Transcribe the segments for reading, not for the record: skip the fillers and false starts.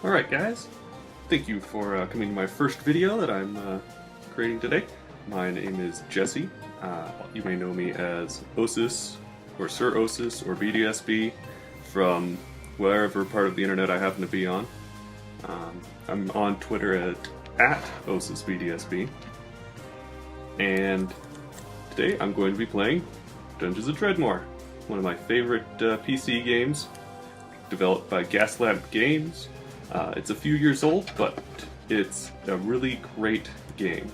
Alright guys, thank you for coming to my first video that I'm creating today. My name is Jesse. You may know me as Osis, or Sir Osis, or BDSB from wherever part of the internet I happen to be on. I'm on Twitter at OsisBDSB. And today I'm going to be playing Dungeons of Dredmor, one of my favorite PC games, developed by Gaslamp Games. It's a few years old, but it's a really great game.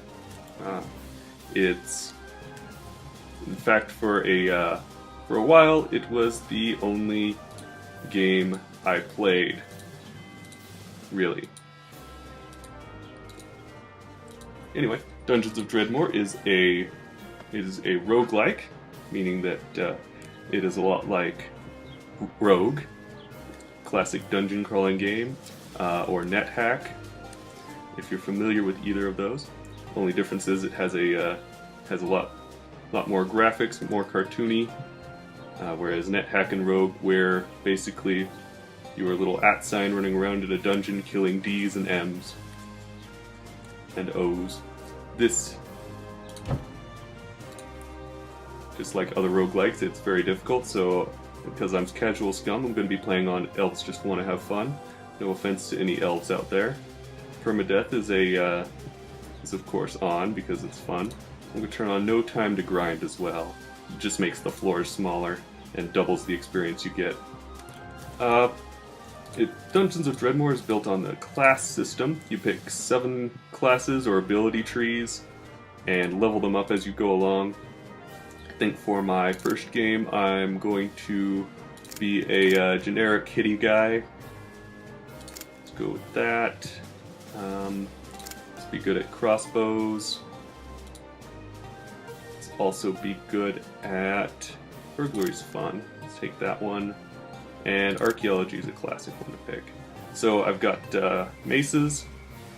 It's, in fact, for a while, it was the only game I played, really. Anyway, Dungeons of Dredmor is a roguelike, meaning that it is a lot like Rogue, classic dungeon crawling game, or NetHack, if you're familiar with either of those. Only difference is it has a lot more graphics, more cartoony, whereas NetHack and Rogue, where basically you are a little @ sign running around in a dungeon killing D's and M's and O's. This, just like other roguelikes, it's very difficult, so because I'm casual scum, I'm going to be playing on Elves Just Want to Have Fun. No offense to any elves out there. Permadeath is of course on because it's fun. I'm going to turn on No Time to Grind as well. It just makes the floors smaller and doubles the experience you get. Dungeons of Dredmor is built on the class system. You pick 7 classes or ability trees and level them up as you go along. I think for my first game I'm going to be a generic hitty guy. Let's go with that. Let's be good at crossbows. Let's also be good at burglary's fun. Let's take that one. And archaeology is a classic one to pick. So I've got maces,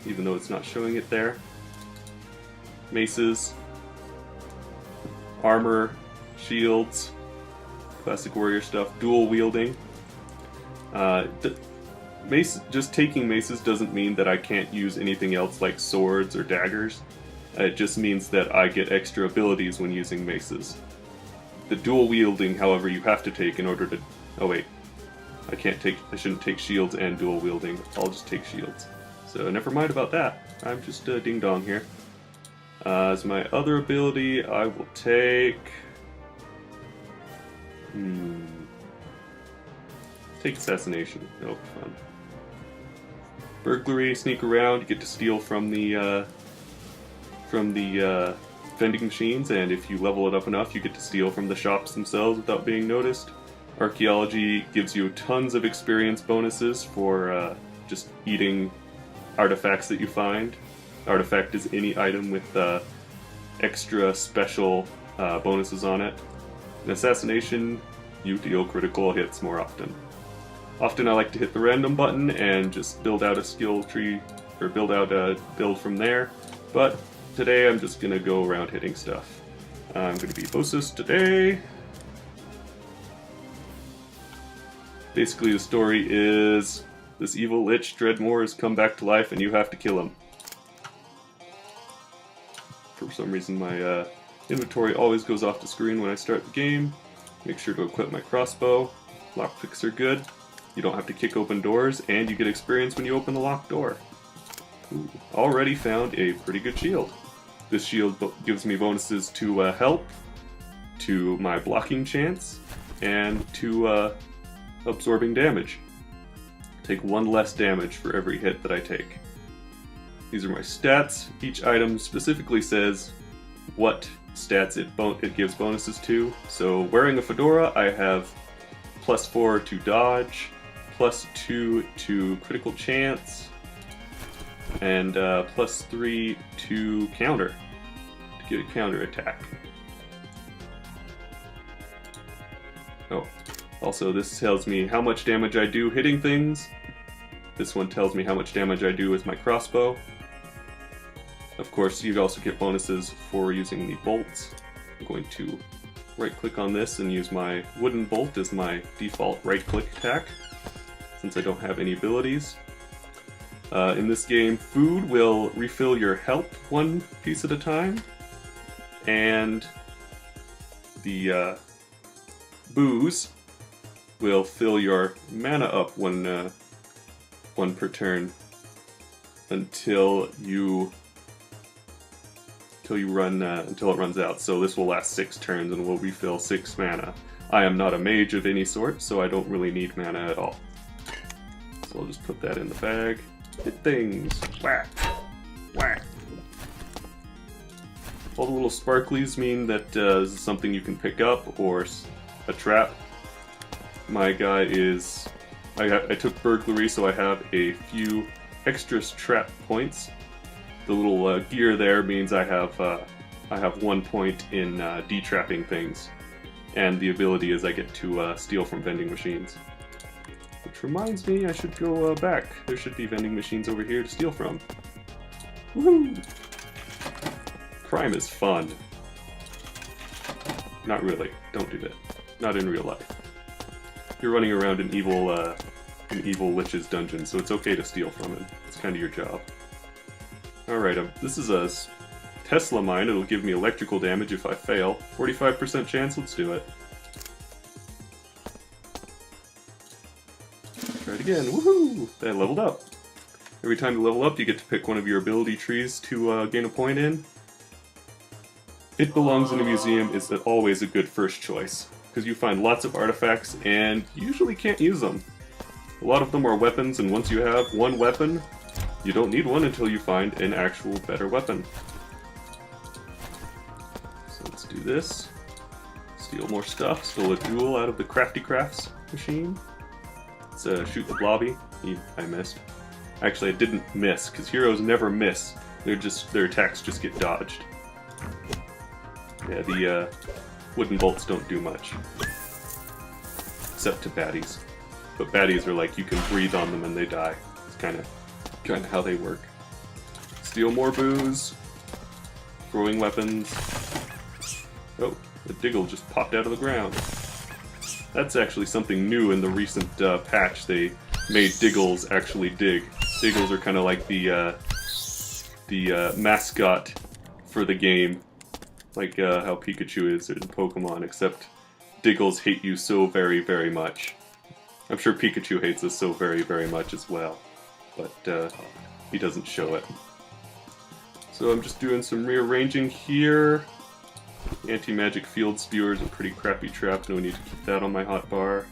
even though it's not showing it there. Maces, armor, shields, classic warrior stuff, dual wielding. Just taking maces doesn't mean that I can't use anything else like swords or daggers. It just means that I get extra abilities when using maces. The dual wielding, however, you have to take in order to... Oh wait, I shouldn't take shields and dual wielding. I'll just take shields. So never mind about that. I'm just ding dong here. As my other ability, I will take... Take assassination. That'll be fun. Burglary, sneak around. You get to steal from the vending machines, and if you level it up enough, you get to steal from the shops themselves without being noticed. Archaeology gives you tons of experience bonuses for just eating artifacts that you find. Artifact is any item with extra special bonuses on it. In assassination, you deal critical hits more often. Often I like to hit the random button and just build out a skill tree, or build out a build from there, but today I'm just going to go around hitting stuff. I'm going to be Osis today. Basically the story is this evil lich Dredmor has come back to life and you have to kill him. For some reason my inventory always goes off the screen when I start the game. Make sure to equip my crossbow. Lockpicks are good. You don't have to kick open doors, and you get experience when you open the locked door. Ooh, already found a pretty good shield. This shield gives me bonuses to help, to my blocking chance, and to absorbing damage. Take 1 less damage for every hit that I take. These are my stats. Each item specifically says what stats it gives bonuses to. So wearing a fedora, I have +4 to dodge, +2 to critical chance, and +3 to counter, to get a counter attack. Oh, also this tells me how much damage I do hitting things. This one tells me how much damage I do with my crossbow. Of course, you also get bonuses for using the bolts. I'm going to right-click on this and use my wooden bolt as my default right-click attack, since I don't have any abilities. In this game, food will refill your health one piece at a time, and the booze will fill your mana up one per turn until it runs out. So this will last 6 turns and will refill 6 mana. I am not a mage of any sort, so I don't really need mana at all. So I'll just put that in the bag. Hit things. Whack. Whack. All the little sparklies mean that this is something you can pick up, or a trap. My guy is... I took burglary, so I have a few extra trap points. The little gear there means I have 1 point in detrapping things, and the ability is I get to steal from vending machines. Which reminds me, I should go back. There should be vending machines over here to steal from. Woohoo! Crime is fun. Not really. Don't do that. Not in real life. You're running around an evil witch's dungeon, so it's okay to steal from it. It's kind of your job. Alright, this is a Tesla mine. It'll give me electrical damage if I fail. 45% chance, let's do it. Try it again. Woohoo! I leveled up. Every time you level up, you get to pick one of your ability trees to gain a point in. It Belongs in a Museum is always a good first choice, because you find lots of artifacts and usually can't use them. A lot of them are weapons, and once you have one weapon, you don't need one until you find an actual better weapon. So let's do this. Steal more stuff. Stole a jewel out of the Crafty Crafts machine. Let's shoot the blobby. I missed. Actually, I didn't miss, because heroes never miss. Their attacks just get dodged. Yeah, the wooden bolts don't do much. Except to baddies. But baddies are like, you can breathe on them and they die. It's kind of how they work. Steal more booze. Throwing weapons. Oh, the diggle just popped out of the ground. That's actually something new in the recent patch. They made diggles actually dig. Diggles are kind of like the mascot for the game. Like how Pikachu is in Pokemon, except diggles hate you so very, very much. I'm sure Pikachu hates us so very, very much as well. But he doesn't show it. So I'm just doing some rearranging here. Anti-magic field spewer is a pretty crappy trap, no need to keep that on my hotbar.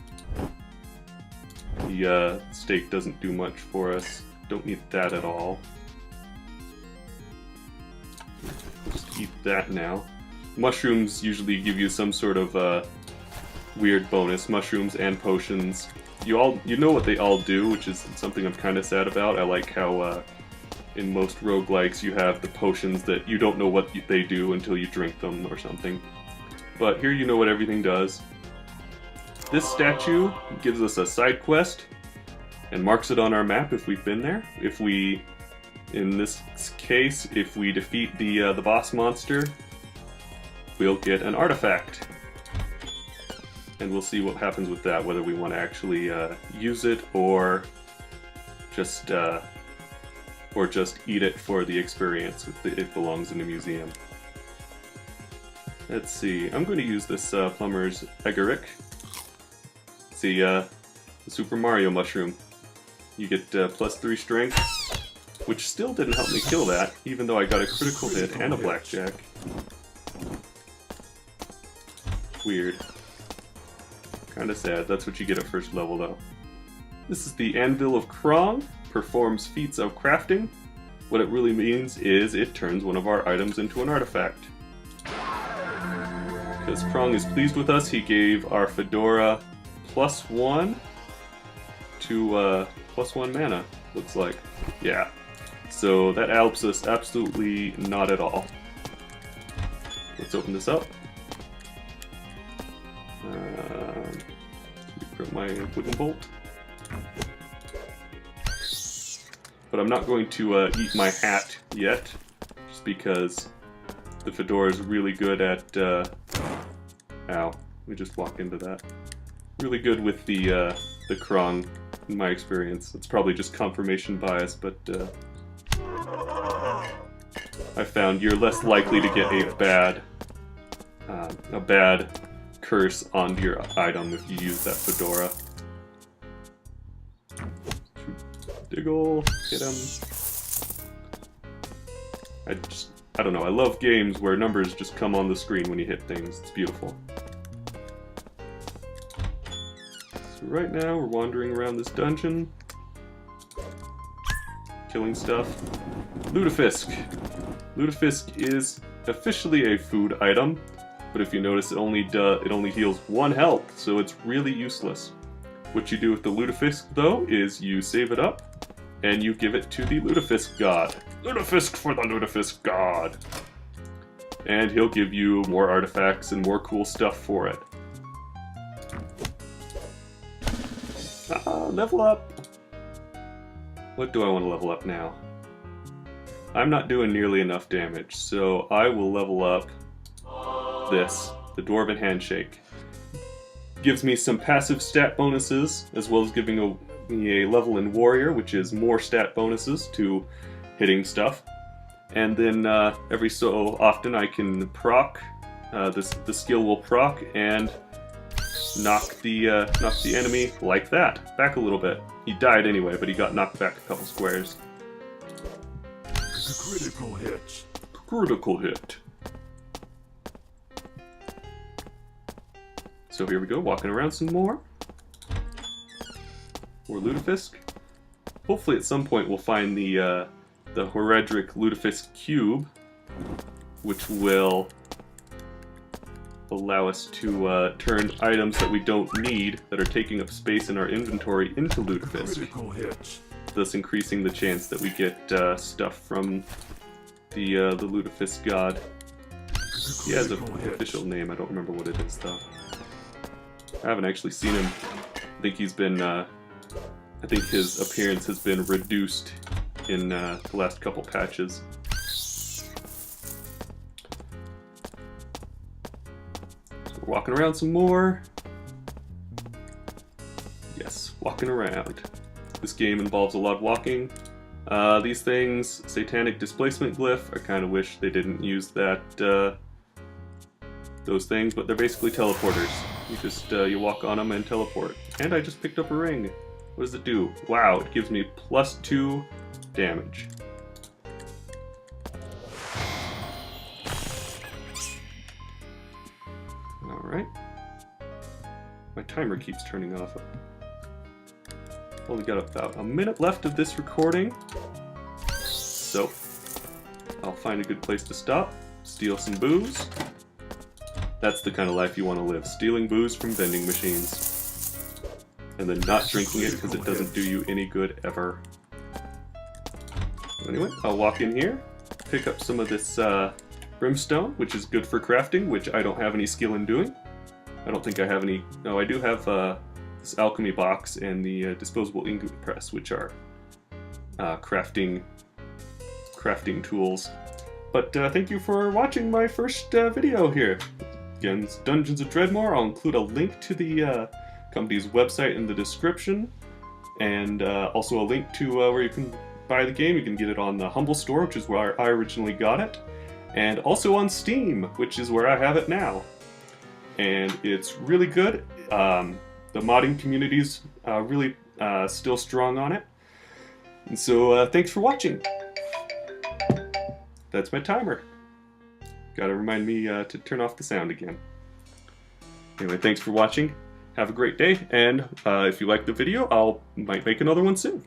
The steak doesn't do much for us. Don't need that at all. Just eat that now. Mushrooms usually give you some sort of weird bonus. Mushrooms and potions. You know what they all do, which is something I'm kind of sad about. I like how in most roguelikes you have the potions that you don't know what they do until you drink them or something. But here you know what everything does. This statue gives us a side quest and marks it on our map if we've been there. In this case, if we defeat the boss monster, we'll get an artifact. And we'll see what happens with that, whether we want to actually use it or just eat it for the experience with It Belongs in a Museum. Let's see, I'm going to use this Plumber's Agaric. See, the Super Mario Mushroom. You get +3 strength, which still didn't help me kill that, even though I got a critical hit and a blackjack. Weird. Kinda sad, that's what you get at first level though. This is the Anvil of Krong, performs feats of crafting. What it really means is it turns one of our items into an artifact. Because Krong is pleased with us, he gave our Fedora +1 to +1 mana, looks like. Yeah. So that helps us absolutely not at all. Let's open this up. Grab my wooden bolt. But I'm not going to eat my hat yet, just because the Fedora is really good at... ow, we just walked into that. Really good with the Krong in my experience. It's probably just confirmation bias, but I found you're less likely to get a bad curse onto your item if you use that fedora. Diggle, hit him. I don't know, I love games where numbers just come on the screen when you hit things. It's beautiful. So right now we're wandering around this dungeon, killing stuff. Lutefisk. Lutefisk is officially a food item, but if you notice, it only heals 1 health, so it's really useless. What you do with the Lutefisk, though, is you save it up, and you give it to the Lutefisk god. Lutefisk for the Lutefisk god! And he'll give you more artifacts and more cool stuff for it. Level up! What do I want to level up now? I'm not doing nearly enough damage, so I will level up this, the Dwarven Handshake. Gives me some passive stat bonuses, as well as giving me a level in Warrior, which is more stat bonuses to hitting stuff. And then every so often I can proc, the skill will proc and knock the enemy like that, back a little bit. He died anyway, but he got knocked back a couple squares. Critical hit. Critical hit. So here we go, walking around some more. More Lutefisk. Hopefully at some point we'll find the Horadric Lutefisk Cube, which will allow us to turn items that we don't need, that are taking up space in our inventory, into Lutefisk. Critical hit. Thus increasing the chance that we get stuff from the Lutefisk god. He has an official name, I don't remember what it is though. I haven't actually seen him. I think he's been, I think his appearance has been reduced in the last couple patches. So we're walking around some more. Yes, walking around. This game involves a lot of walking. These things, Satanic Displacement Glyph, I kind of wish they didn't use that, those things, but they're basically teleporters. You just, you walk on them and teleport. And I just picked up a ring. What does it do? Wow, it gives me +2 damage. Alright. My timer keeps turning off. Only got about a minute left of this recording. So, I'll find a good place to stop, steal some booze. That's the kind of life you want to live, stealing booze from vending machines. And then not drinking it because it doesn't do you any good ever. Anyway, I'll walk in here, pick up some of this brimstone, which is good for crafting, which I don't have any skill in doing. I don't think I have any... No, I do have this alchemy box and the disposable ingot press, which are crafting tools. But thank you for watching my first video here. Again, it's Dungeons of Dredmor. I'll include a link to the company's website in the description, and also a link to where you can buy the game. You can get it on the Humble Store, which is where I originally got it, and also on Steam, which is where I have it now. And it's really good. The modding community's really still strong on it. And so thanks for watching. That's my timer. Gotta remind me to turn off the sound again. Anyway, thanks for watching. Have a great day, and if you like the video, might make another one soon.